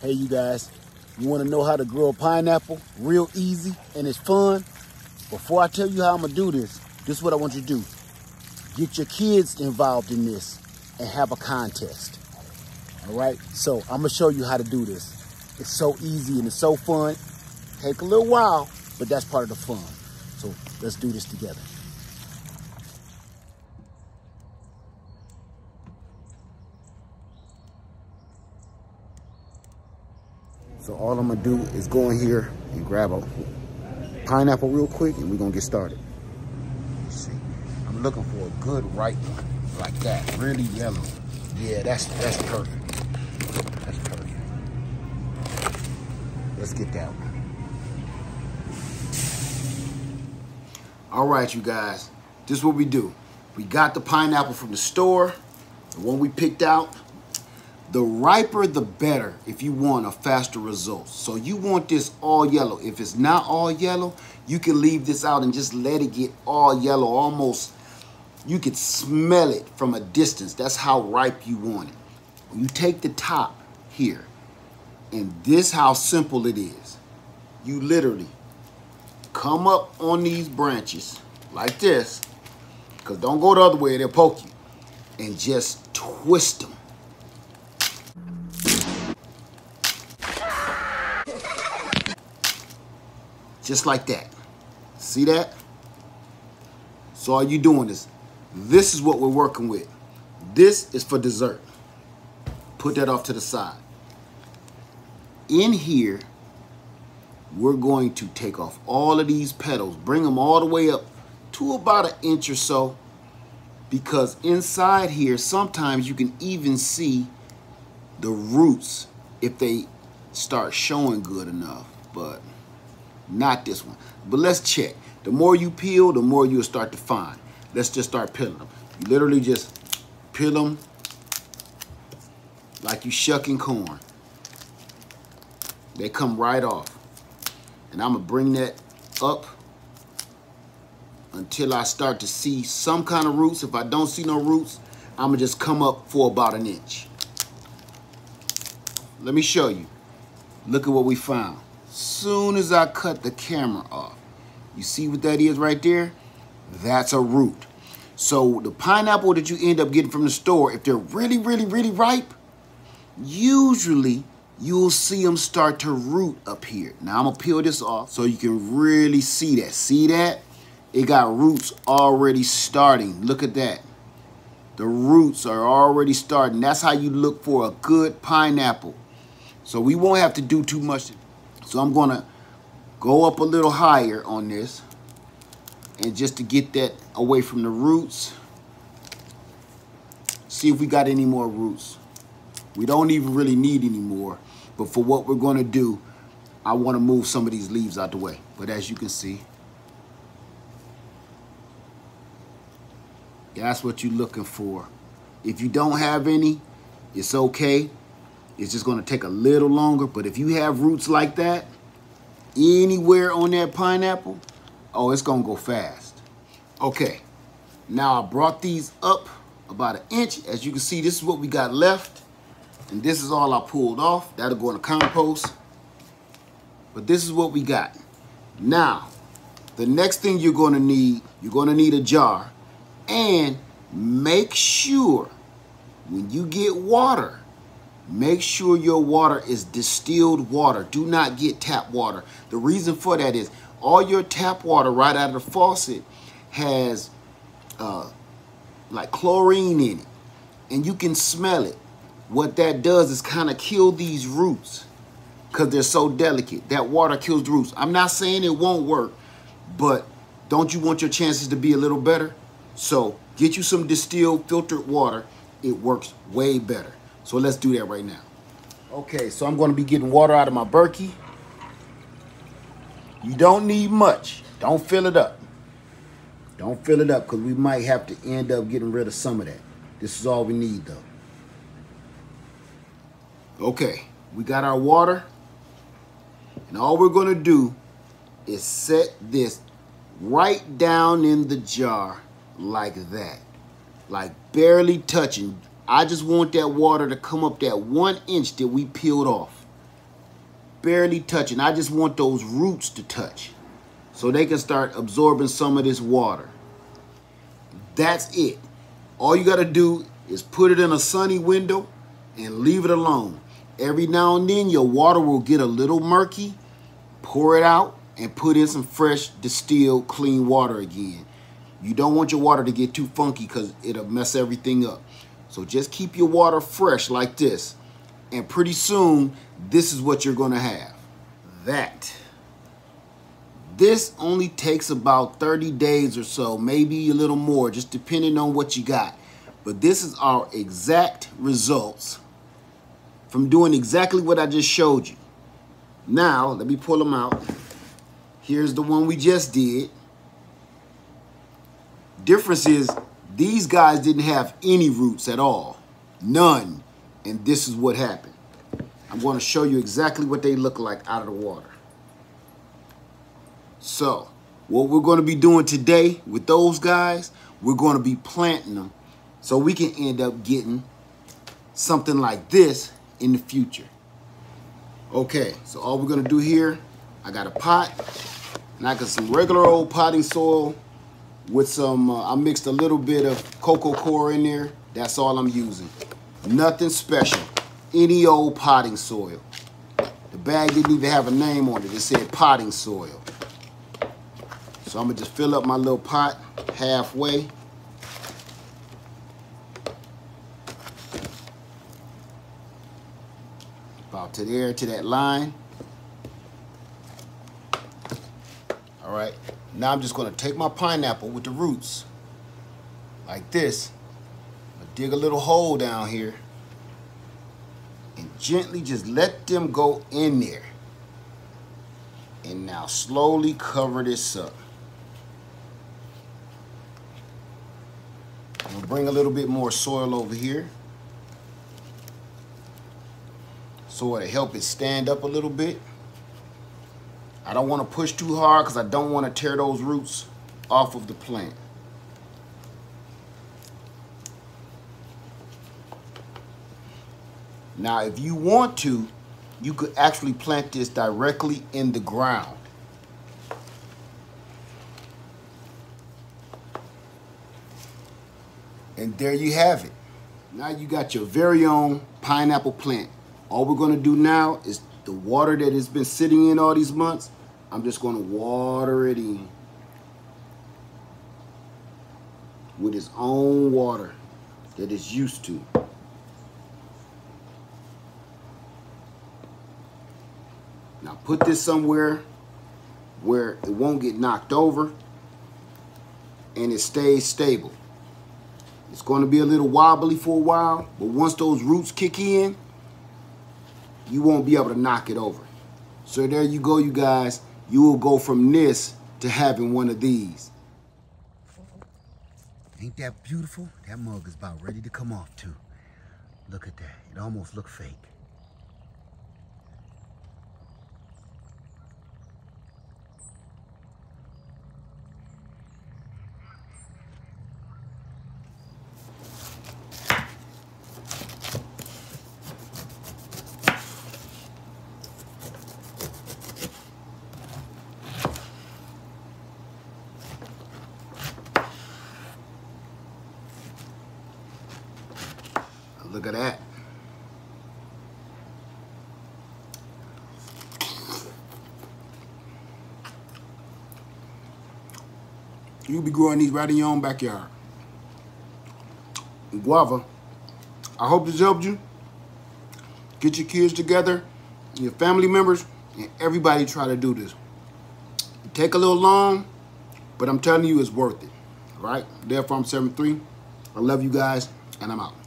Hey, you guys, you want to know how to grow a pineapple real easy and it's fun? Before I tell you how I'm going to do this is what I want you to do. Get your kids involved in this and have a contest. All right? So I'm going to show you how to do this. It's so easy and it's so fun. Take a little while, but that's part of the fun. So let's do this together. So all I'm gonna do is go in here and grab a pineapple real quick and we're gonna get started. Let's see, I'm looking for a good ripe one like that, really yellow. Yeah, that's perfect. That's perfect. Let's get that one. All right, you guys, this is what we do. We got the pineapple from the store, the one we picked out. The riper, the better if you want a faster result. So you want this all yellow. If it's not all yellow, you can leave this out and just let it get all yellow. Almost, you could smell it from a distance. That's how ripe you want it. You take the top here, and this how simple it is. You literally come up on these branches like this, because don't go the other way, they'll poke you, and just twist them. Just like that. See that? So all you doing is, this is what we're working with. This is for dessert. Put that off to the side. In here, we're going to take off all of these petals, bring them all the way up to about 1 inch or so, because inside here, sometimes you can even see the roots if they start showing good enough, but not this one. But let's check. The more you peel, the more you'll start to find. Let's just start peeling them. You literally just peel them like you shucking corn. They come right off. And I'm gonna bring that up until I start to see some kind of roots. If I don't see no roots, I'm gonna just come up for about 1 inch. Let me show you. Look at what we found. Soon as I cut the camera off, you see what that is right there? That's a root. So the pineapple that you end up getting from the store, if they're really, really, really ripe, usually you'll see them start to root up here. Now I'm gonna peel this off so you can really see that. See that? It got roots already starting. Look at that. The roots are already starting. That's how you look for a good pineapple. So we won't have to do too much. So I'm gonna go up a little higher on this, and just to get that away from the roots, see if we got any more roots. We don't even really need any more, but for what we're gonna do, I wanna move some of these leaves out the way. But as you can see, that's what you're looking for. If you don't have any, it's okay. It's just gonna take a little longer, but if you have roots like that, anywhere on that pineapple, oh, it's gonna go fast. Okay, now I brought these up about 1 inch. As you can see, this is what we got left, and this is all I pulled off. That'll go in the compost, but this is what we got. Now, the next thing you're gonna need a jar, and make sure when you get water, make sure your water is distilled water. Do not get tap water. The reason for that is all your tap water right out of the faucet has like chlorine in it, and you can smell it. What that does is kind of kill these roots because they're so delicate. That water kills the roots. I'm not saying it won't work, but don't you want your chances to be a little better? So get you some distilled filtered water. It works way better. So let's do that right now. Okay, so I'm gonna be getting water out of my Berkey. You don't need much. Don't fill it up. Don't fill it up because we might have to end up getting rid of some of that. This is all we need though. Okay, we got our water. And all we're gonna do is set this right down in the jar like that. Like barely touching. I just want that water to come up that 1 inch that we peeled off. barely touching. I just want those roots to touch so they can start absorbing some of this water. That's it. All you got to do is put it in a sunny window and leave it alone. Every now and then your water will get a little murky. Pour it out and put in some fresh, distilled, clean water again. You don't want your water to get too funky because it'll mess everything up. So just keep your water fresh like this. And pretty soon, this is what you're going to have. This only takes about 30 days or so, maybe a little more, just depending on what you got. But this is our exact results from doing exactly what I just showed you. Now, let me pull them out. Here's the one we just did. Difference is these guys didn't have any roots at all. None. And this is what happened. I'm going to show you exactly what they look like out of the water. So, what we're going to be doing today with those guys, we're going to be planting them so we can end up getting something like this in the future. Okay, so all we're going to do here, I got a pot, and I got some regular old potting soil with some, I mixed a little bit of cocoa coir in there. That's all I'm using. Nothing special. Any old potting soil. The bag didn't even have a name on it. It said potting soil. So I'm going to just fill up my little pot halfway. About to there, to that line. All right. Now I'm just going to take my pineapple with the roots like this. I'm going to dig a little hole down here and gently just let them go in there. And now slowly cover this up. I'm going to bring a little bit more soil over here so it'll help it stand up a little bit. I don't want to push too hard because I don't want to tear those roots off of the plant. Now, if you want to, you could actually plant this directly in the ground. And there you have it. Now you got your very own pineapple plant. All we're going to do now is the water that has been sitting in all these months, I'm just going to water it in with its own water that it's used to. Now put this somewhere where it won't get knocked over and it stays stable. It's going to be a little wobbly for a while, but once those roots kick in, you won't be able to knock it over. So there you go, you guys. You will go from this to having one of these. Ain't that beautiful? That mug is about ready to come off too. Look at that. It almost looks fake. Look at that. You'll be growing these right in your own backyard. Guava. I hope this helped you. Get your kids together, your family members, and everybody try to do this. It take a little long, but I'm telling you it's worth it. All right? Dale Farm 73. I love you guys, and I'm out.